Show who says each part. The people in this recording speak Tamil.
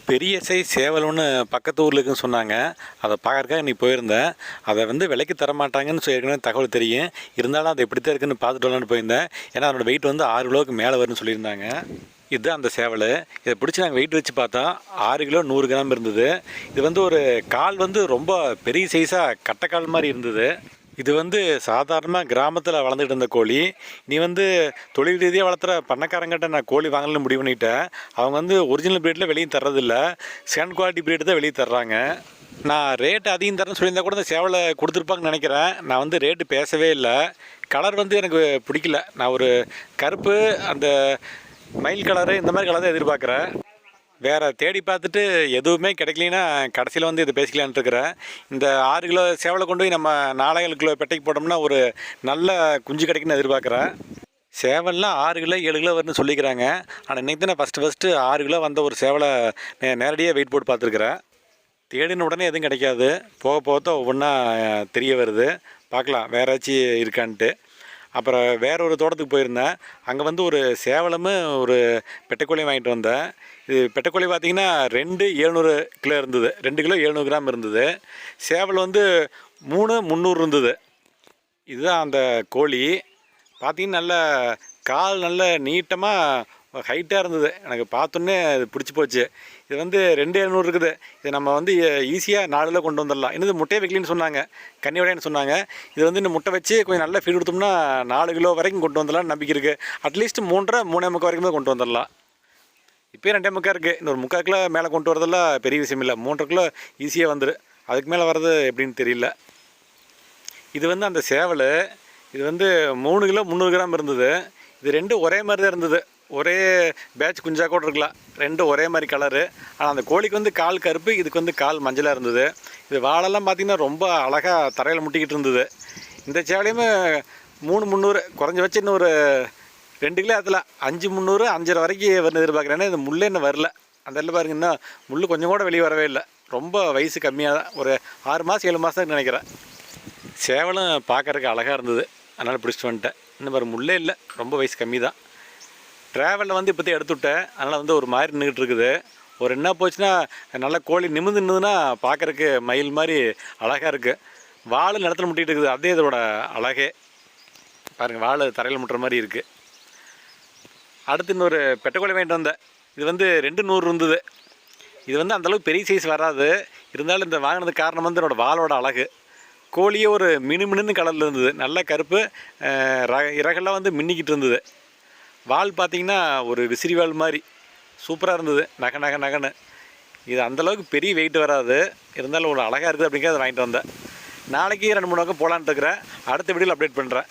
Speaker 1: பெரிய சைஸ் சேவல் ஒன்று பக்கத்து ஊரில் இருக்குன்னு சொன்னாங்க. அதை பார்க்கறக்காக இன்னைக்கு போயிருந்தேன். அதை வந்து விலைக்கு தரமாட்டாங்கன்னு ஏற்கனவே தகவல் தெரியும். இருந்தாலும் அது எப்படி தான் இருக்குன்னு பார்த்துட்டு வரலான்னு போயிருந்தேன். ஏன்னா அதனோட வெயிட் வந்து 6 கிலோவுக்கு மேலே வரும்னு சொல்லியிருந்தாங்க. இதுதான் அந்த சேவல். இதை பிடிச்சி நாங்கள் வெயிட் வச்சு பார்த்தா 6 கிலோ 100 கிராம் இருந்தது. இது வந்து ஒரு கால் வந்து ரொம்ப பெரிய சைஸாக கட்டைக்கால் மாதிரி இருந்தது. இது வந்து சாதாரணமாக கிராமத்தில் வளர்ந்துட்டு இருந்த கோழி. நீ வந்து தொழில் ரீதியாக வளர்த்துற பண்ணக்காரங்கிட்ட நான் கோழி வாங்கலன்னு முடிவு பண்ணிட்டேன். அவங்க வந்து ஒரிஜினல் ப்ரீடில் வெளியே தர்றதில்ல, செகண்ட் குவாலிட்டி ப்ரீடு தான் வெளியே தர்றாங்க. நான் ரேட்டு அதிகம் தரேன்னு சொல்லியிருந்தா கூட இந்த சேவலை கொடுத்துருப்பாங்கன்னு நினைக்கிறேன். நான் வந்து ரேட்டு பேசவே இல்லை. கலர் வந்து எனக்கு பிடிக்கல. நான் ஒரு கருப்பு, அந்த மயில் கலரு, இந்த மாதிரி கலர் தான் எதிர்பார்க்குறேன். வேறு தேடி பார்த்துட்டு எதுவுமே கிடைக்கலனா கடைசியில் வந்து இதை பேசிக்கலான்ட்டு இருக்கிறேன். இந்த 6 கிலோ சேவலை கொண்டு போய் நம்ம 4 கிலோ பெட்டைக்கு போட்டோம்னா ஒரு நல்ல குஞ்சு கிடைக்குன்னு எதிர்பார்க்குறேன். சேவல்லாம் 6 கிலோ 7 கிலோ வரும்னு சொல்லிக்கிறாங்க. ஆனால் இன்றைக்கி தான் நான் ஃபஸ்ட்டு 6 கிலோ வந்த ஒரு சேவலை நேரடியாக வெயிட் போட்டு பார்த்துருக்குறேன். தேடின உடனே எதுவும் கிடைக்காது. போக போக தான் ஒவ்வொன்றா தெரிய வருது. பார்க்கலாம் வேறு ஏதாச்சும் இருக்கான்ட்டு. அப்புறம் வேற ஒரு தோட்டத்துக்கு போயிருந்தேன். அங்கே வந்து ஒரு சேவலும் ஒரு பெட்டைக்கோழியும் வாங்கிட்டு வந்தேன். இது பெட்டைக்கோழி பார்த்திங்கன்னா 2 700 கிலோ இருந்தது. 2 கிலோ 700 கிராம் இருந்தது. சேவல் வந்து 3 300 இருந்தது. இதுதான் அந்த கோழி. பார்த்திங்கன்னா நல்ல கால் நல்ல நீட்டமாக ஹைட்டாக இருந்தது. எனக்கு பார்த்தோன்னே அது பிடிச்சி போச்சு. இது வந்து 2 700 இருக்குது. இது நம்ம வந்து ஈஸியாக 4 கிலோ கொண்டு வந்துடலாம். இன்னும் முட்டையை வைக்கலின்னு சொன்னாங்க, கன்னியோடைன்னு சொன்னாங்க. இது வந்து இந்த முட்டை வச்சு கொஞ்சம் நல்லா ஃபீட் கொடுத்தோம்னா 4 கிலோ வரைக்கும் கொண்டு வந்துடலாம்னு நம்பிக்கை இருக்குது. அட்லீஸ்ட் 3.5 3.25 வரைக்கும் தான் கொண்டு வந்துடலாம். இப்போயே 2.25 இருக்குது. இன்னொரு 3/4 கிலோ மேலே கொண்டு வரதெல்லாம் பெரிய விஷயம் இல்லை. 3.5 கிலோ ஈஸியாக வந்துடும். அதுக்கு மேலே வர்றது எப்படின்னு தெரியல. இது வந்து அந்த சேவல். இது வந்து 3 கிலோ 300 கிராம் இருந்தது. இது 2 ஒரே மாதிரி தான் இருந்தது. ஒரே பேட்ச் குஞ்சா கூட இருக்கலாம். 2 ஒரே மாதிரி கலரு. ஆனால் அந்த கோழிக்கு வந்து கால் கருப்பு, இதுக்கு வந்து கால் மஞ்சளாக இருந்தது. இது வாழெல்லாம் பார்த்திங்கன்னா ரொம்ப அழகாக தரையில் முட்டிக்கிட்டு இருந்தது. இந்த சேவலையுமே 3 300 குறைஞ்சி வச்சு இன்னும் ஒரு 2 கிலோ அதில் 5 300 5.5 வரைக்கும் வந்து எதிர்பார்க்குறேன். ஏன்னா இந்த முள்ளே இன்னும் வரல. அந்த இடத்துல பாருங்கன்னா முள் கொஞ்சம் கூட வெளியே வரவே இல்லை. ரொம்ப வயசு கம்மியாக தான், ஒரு 6 மாதம் 7 மாதம் நினைக்கிறேன். சேவலும் பார்க்குறதுக்கு அழகாக இருந்தது. அதனால் பிடிச்சிட்டு வந்துட்டேன். இன்னும் பாரு முள்ளே இல்லை, ரொம்ப வயசு கம்மி தான். ட்ராவலில் வந்து இப்போதையும் எடுத்துவிட்டேன். அதனால் வந்து ஒரு மாதிரி நின்றுட்டு இருக்குது. ஒரு என்ன போச்சுன்னா நல்லா கோழி நிமிர்ந்து நின்றுதுன்னா பார்க்குறக்கு மயில் மாதிரி அழகாக இருக்குது. வால் நிலத்தில் முட்டிகிட்டு இருக்குது. அதே இதோட அழகே பாருங்கள், வால் தரையில் முட்டுற மாதிரி இருக்குது. அடுத்து இன்னொரு பெட்டைக்கோழி வாங்கிட்டு வந்தேன். இது வந்து 2 100 இருந்தது. இது வந்து அந்தளவுக்கு பெரிய சைஸ் வராது. இருந்தாலும் இந்த வாங்கினதுக்கு காரணம் வந்து என்னோடய வாலோட அழகு. கோழியே ஒரு மினுமினுன்னு கலரில் இருந்தது. நல்ல கருப்பு, இறகெல்லாம் வந்து மின்னிக்கிட்டு இருந்தது. வால் பார்த்திங்கன்னா ஒரு விசிறி வால் மாதிரி சூப்பராக இருந்தது. நகன்னு இது அந்தளவுக்கு பெரிய வெயிட் வராது. இருந்தாலும் ஒரு அழகாக இருக்குது அப்படிங்கிறத வாங்கிட்டு வந்தேன். நாளைக்கு 2 3 பக்கம் போகலான்ட்டு இருக்கிறேன். அடுத்த வீடியோவில் அப்டேட் பண்ணுறேன்.